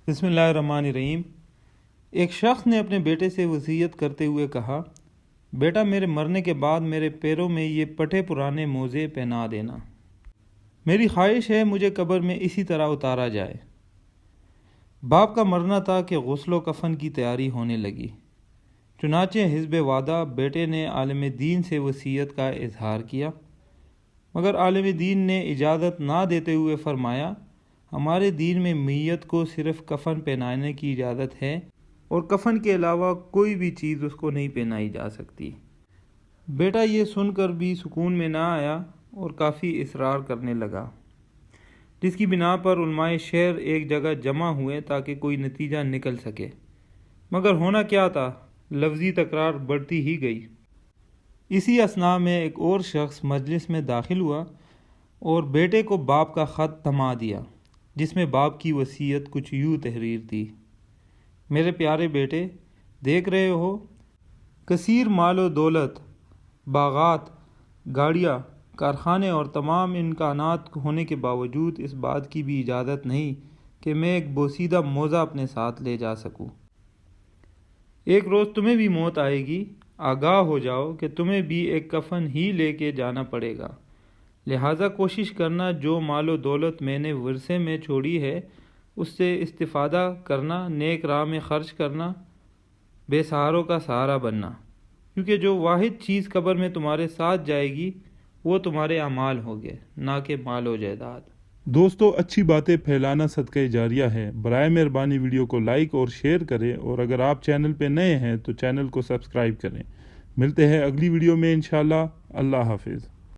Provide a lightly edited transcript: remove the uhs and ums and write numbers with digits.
بسم اللہ الرحمن الرحیم۔ ایک شخص نے اپنے بیٹے سے وصیت کرتے ہوئے کہا، بیٹا میرے مرنے کے بعد میرے پیروں میں یہ پٹے پرانے موزے پہنا دینا۔ میری خواہش ہے مجھے قبر میں اسی طرح اتارا جائے۔ باپ کا مرنا تھا کہ غسل و کفن کی تیاری ہونے لگی۔ چنانچہ حزب وعدہ بیٹے نے عالم دین سے وصیت کا اظہار کیا، مگر عالم دین نے اجازت نہ دیتے ہوئے فرمایا، ہمارے دین میں میت کو صرف کفن پہنانے کی اجازت ہے اور کفن کے علاوہ کوئی بھی چیز اس کو نہیں پہنائی جا سکتی۔ بیٹا یہ سن کر بھی سکون میں نہ آیا اور کافی اصرار کرنے لگا، جس کی بنا پر علماء شہر ایک جگہ جمع ہوئے تاکہ کوئی نتیجہ نکل سکے، مگر ہونا کیا تھا، لفظی تکرار بڑھتی ہی گئی۔ اسی اثناء میں ایک اور شخص مجلس میں داخل ہوا اور بیٹے کو باپ کا خط تھما دیا، جس میں باپ کی وصیت کچھ یوں تحریر تھی: میرے پیارے بیٹے، دیکھ رہے ہو کثیر مال و دولت، باغات، گاڑیاں، کارخانے اور تمام امکانات ہونے کے باوجود اس بات کی بھی اجازت نہیں کہ میں ایک بوسیدہ موزہ اپنے ساتھ لے جا سکوں۔ ایک روز تمہیں بھی موت آئے گی، آگاہ ہو جاؤ کہ تمہیں بھی ایک کفن ہی لے کے جانا پڑے گا، لہٰذا کوشش کرنا جو مال و دولت میں نے ورثے میں چھوڑی ہے اس سے استفادہ کرنا، نیک راہ میں خرچ کرنا، بے سہاروں کا سہارا بننا، کیونکہ جو واحد چیز قبر میں تمہارے ساتھ جائے گی وہ تمہارے اعمال ہوگے، نہ کہ مال و جائیداد۔ دوستو، اچھی باتیں پھیلانا صدقہ جاریہ ہے۔ برائے مہربانی ویڈیو کو لائک اور شیئر کریں، اور اگر آپ چینل پہ نئے ہیں تو چینل کو سبسکرائب کریں۔ ملتے ہیں اگلی ویڈیو میں انشاءاللہ۔ اللہ حافظ۔